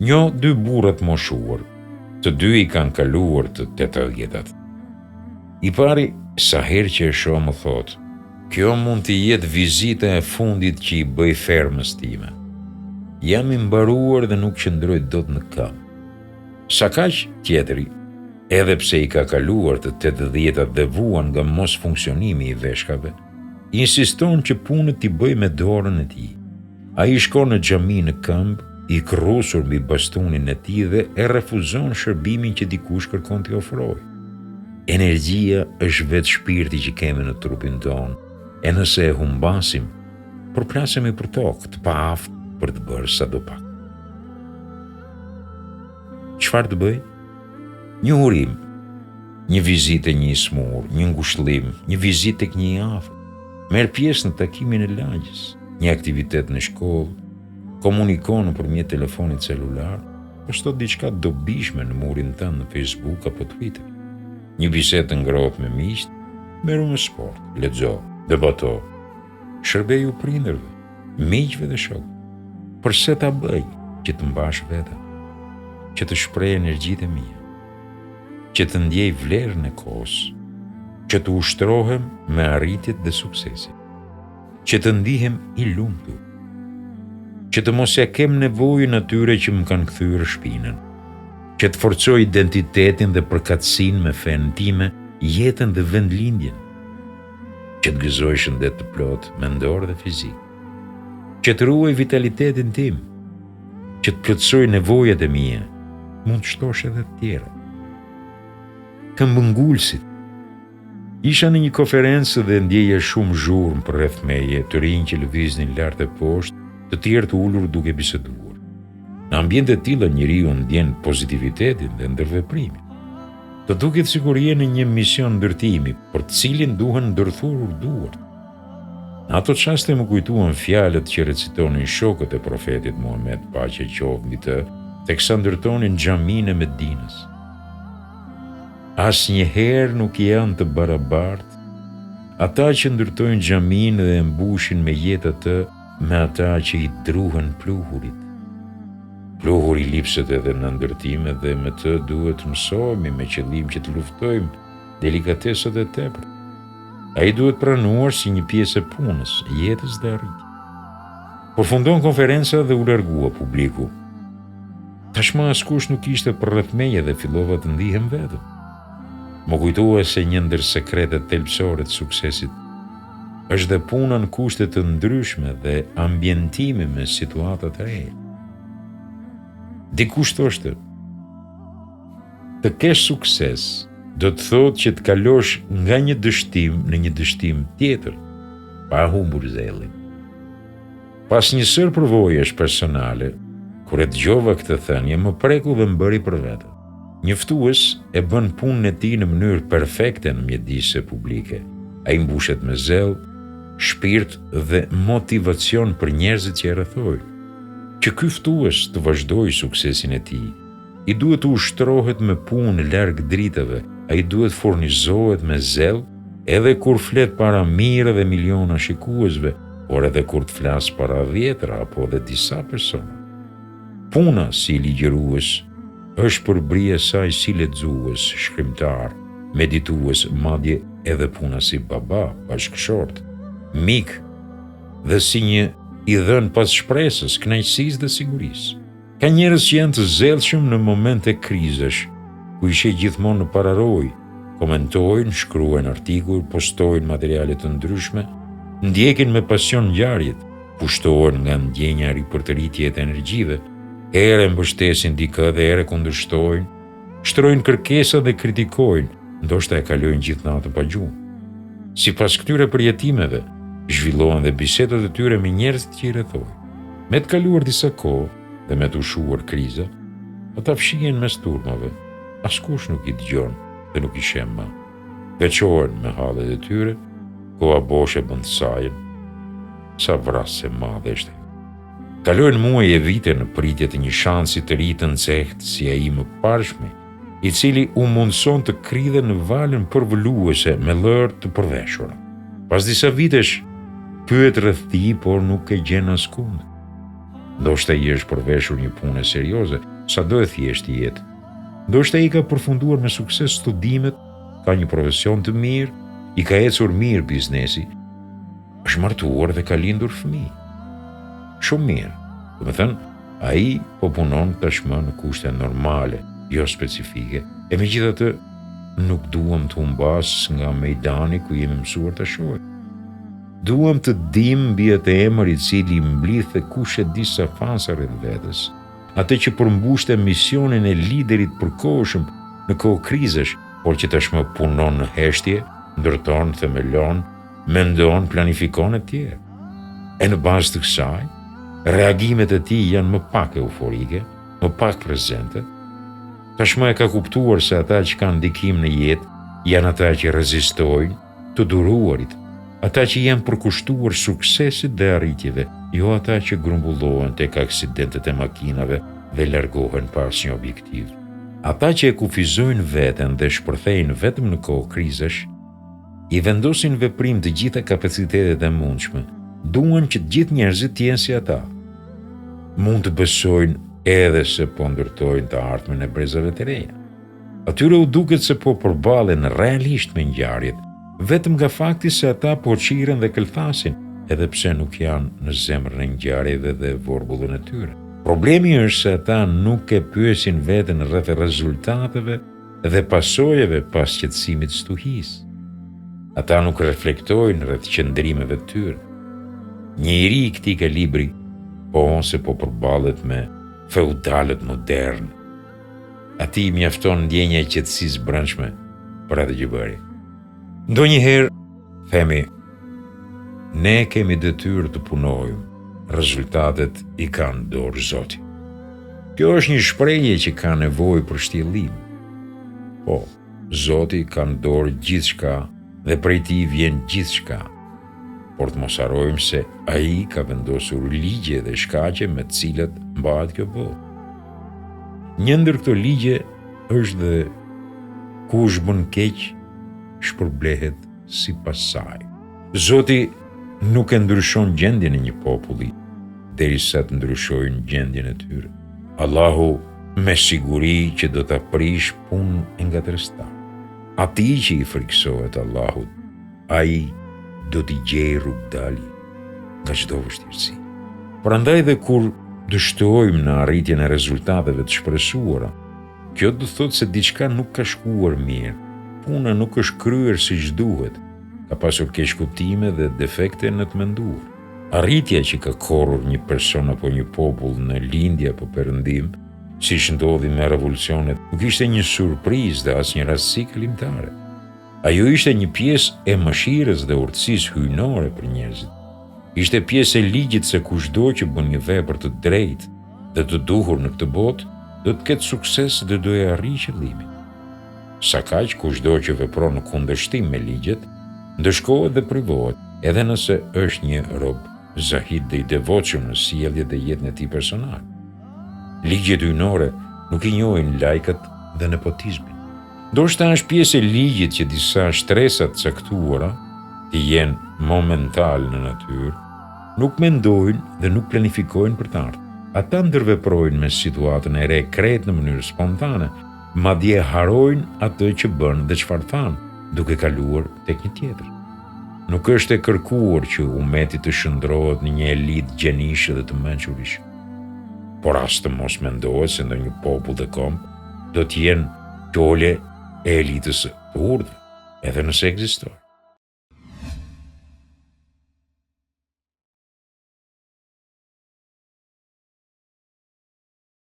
dy burrat moshuar, të dy i kanë kaluar të 80-at. I pari, sa herë që e shoh më thot, kjo mund të jetë vizita e fundit që i bëj fermës time. Jam i mbaruar dhe nuk qëndroj dot në kam. Sa kaq tjetri, edhe pse i ka kaluar të 80-at dhe vuan nga mos funksionimi i veshkave, insiston që punët t'i bëj me dorën e tij. Ai shkon në xhami në këmbë, i krrusur mbi bastunin e tij dhe e refuzon shërbimin që dikush kërkon t'i ofrojë. Energjia është vetë shpirti që kemi në trupin tonë, e nëse e humbasim, përplasemi për tokë të paaftë për të bërë sadopak. Çfarë të bëj? Një urim, një vizitë e një smur, një ngushëllim, një vizitë tek një i afërt, merr pjesë në takimin e lagjës, një aktivitet në shkollë, komunikon nëpërmjet telefonit celular, posto diçka dobishme në murin tënd në Facebook apo Twitter. Një bisedë të ngrohtë me miqt, merru me sport, lexo, debato, shërbeju prindërve, miqve dhe shokëve. Përse ta bëj që të mbash veten, që të shpreh energjitë e mia, që të ndjej vlerën e kohës, që të ushtrohem me arritjet dhe suksesit, që të ndihem i lumtur, që të mos ja kem nevojën atyre që më kanë kthyer shpinën, që të forcoj identitetin dhe përkatësinë me fenë time, jetën dhe vendlindjen, që të gëzoj shëndet të plotë mendor dhe fizik, që të ruaj vitalitetin tim, që të plotësoj nevojat e mia, mund të shtosh edhe të tjera. Këmbëngulësit. Isha në një konferencë dhe ndjeja shumë zhurmë përreth meje, të rinj që lëviznin lart e poshtë, të tjerë të ulur duke biseduar. Në ambiente të tilla njeriu ndjen pozitivitetin dhe ndërveprimin. Të duket sikur je në një mision ndërtimi, për të cilin duhen ndërthurur duart. Në ato çaste më kujtuan fjalët që recitonin shokët e profetit Muhammed, paqja qoftë mbi të, teksa ndërtonin xhaminë e Medinës. Asnjëherë nuk janë të barabartë ata që ndërtojnë xhaminë dhe e mbushin me jetë atë me ata që i druhen pluhurit. Pluhuri lipset edhe në ndërtime dhe me të duhet mësohemi me qëllim që të luftojmë delikatesat e tepërt. Ai duhet pranuar si një pjesë e punës, jetës dhe arritjes. Përfundon konferenca dhe u largua publiku. Tashmë askush nuk ishte përreth meje dhe fillova të ndihem vetëm. Më kujtua se një ndër sekretet thelbësore të suksesit është dhe puna në kushte të ndryshme dhe ambientimi me situata të reja. Dikush thoshte, të kesh sukses do të thotë që të kalosh nga një dështim në një dështim tjetër, pa humbur zellin. Pas njësër përvojesh personale, kur e dëgjova këtë thënie, më preku dhe më bëri për vete. Njoftues e bën punën e tij në mënyrë perfekte në mjedise publike. Ai mbushet me zell, shpirt dhe motivacion për njerëzit që e rrethojnë. Që ky ftues të vazhdojë suksesin e tij, i duhet të ushtrohet me punë larg dritave, ai duhet furnizohet me zell, edhe kur flet para mijëra dhe miliona shikuesve, por edhe kur të flas para dhjetëra apo edhe disa persona. Puna si ligjërues është përbrija e saj si lexues, shkrimtar, meditues, madje edhe puna si baba, bashkëshort, mik dhe si një i dhënë pas shpresës, kënaqësisë dhe sigurisë. Ka njerëz që janë të zellshëm në momente krizesh, ku ishe gjithmonë në pararoj, komentojnë, shkruajnë artikuj, postojnë materiale të ndryshme, ndjekin me pasion ngjarjet, pushtohen nga ndjenja ripërtëritje e energjive, ere mbështesin dikë dhe ere kundërshtojnë, shtrojnë kërkesa dhe kritikojnë, ndoshta e kalojnë gjithë natën pa gjuhë. Sipas këtyre përjetimeve, zhvillohen dhe bisedat e tyre me njerëz që i rrethojnë. Me të kaluar disa kohë dhe me të ushuar kriza, ata fshihen mes turmave, askush nuk i dëgjon dhe nuk i shem më. Veçohen me hallet e tyre, koha boshe bën të sajën, sa vrasje madhe është. Kalojnë muaj e vite në pritje të një shansi të ri të nxehtë si ai më parshmi, i cili u mundson të kridhe në valën përvoluese me lërë të përveshura. Pas disa vitesh, pyet rreth tij, por nuk e gjen askund. Ndoshta i është përveshur një punë serioze, sado e thjeshtë jetë. Ndoshta i ka përfunduar me sukses studimet, ka një profesion të mirë, i ka ecur mirë biznesi, është martuar dhe ka lindur fëmijë. Shumë mirë. Do të thënë, ai po punon tashmë në kushte normale, jo specifike, e megjithatë nuk duam të humbas nga mejdani ku jemi mësuar të shohim. Duam të dim mbi atë emër i cili mblidh e kush e di sa fansa rreth vetes, atë që përmbushte misionin e liderit përkohshëm në kohë krizesh, por që tashmë punon në heshtje, ndërton, themelon, mendon, planifikon e tjerë. E në bazë të kësaj, reagimet e tij janë më pak euforike, më pak prezente. Tashmë e ka kuptuar se ata që kanë ndikim në jetë janë ata që rezistojnë të duruarit, ata që janë përkushtuar suksesit dhe arritjeve, jo ata që grumbullohen tek aksidentet e makinave dhe largohen pas një objektiv. Ata që e kufizojnë veten dhe shpërthejnë vetëm në kohë krizesh, i vendosin veprim të gjitha kapacitetet e mundshme, duan që të gjithë njerëzit të jenë si ata. Mund të besojnë edhe se po ndërtojnë të ardhmen e brezave të reja. Atyre u duket se po përballen realisht me ngjarjet, vetëm nga fakti se ata po qiren dhe këllthasin, edhe pse nuk janë në zemrën e ngjarjeve dhe vorbullën e tyre. Problemi është se ata nuk e pyesin veten rreth rezultateve dhe pasojave pas qetësimit stuhis. Ata nuk reflektojnë rreth qëndrimeve të tyre. Një i ri i këtij kalibri se po përballet me feudalët modern. Atij mjafton ndjenja e qetësisë brendshme për atë që bëri. Ndonjëherë themi, ne kemi detyrë të punojmë, rezultatet i kanë dorë Zoti. Kjo është një shprehje që ka nevojë për shtjellim. Po, Zoti ka në dorë gjithçka dhe prej tij vjen gjithçka. Por të mos harrojmë se ai ka vendosur ligje dhe shkaqe me të cilat mbahet kjo botë. Një ndër këto ligje është dhe kush bën keq shpërblehet sipas saj. Zoti nuk e ndryshon gjendjen e një populli derisa të ndryshojnë gjendjen e tyre. Allahu me siguri që do ta prish punën e ngatërstar. Atij që i friksohet Allahut, ai do t'i gjej rrugdalje nga çdo vështirësi. Prandaj dhe kur dështojmë në arritjen e rezultateve të shpresuara, kjo do thotë se diçka nuk ka shkuar mirë, puna nuk është kryer siç duhet, ka pasur keqkuptime dhe defekte në të menduar. Arritja që ka korrur një person apo një popull në lindje apo perëndim, siç ndodhi me revolucionet, nuk ishte një surprizë dhe as një rastësi kalimtare. Ajo ishte një pjesë e mëshirës dhe urtësisë hyjnore për njerëzit. Ishte pjesë e ligjit se kushdo që bën një vepër të drejtë dhe të duhur në këtë botë, do të ketë sukses dhe do e arrijë qëllimin. Sa kaq kushdo që vepron në kundërshtim me ligjet, ndëshkohet dhe privohet, edhe nëse është një rob zahid dhe i devotshëm në sjellje dhe jetën e tij personale. Ligjet hyjnore nuk i njohin lajkat dhe nepotizmin. Ndoshta është pjesë e ligjit që disa shtresat caktuara, të jenë momental në natyrë, nuk mendojnë dhe nuk planifikojnë për të ardhmen. Ata ndërveprojnë me situatën e re krejt në mënyrë spontane, madje harojnë atë që bën dhe çfarë thanë, duke kaluar tek një tjetër. Nuk është e kërkuar që ummeti të shndrohet në një elitë gjenishe dhe të mençurish. Por as të mos mendohet se ndonjë popull dhe komb do të jenë qole e elitës të urdhë, edhe nëse ekzistojnë.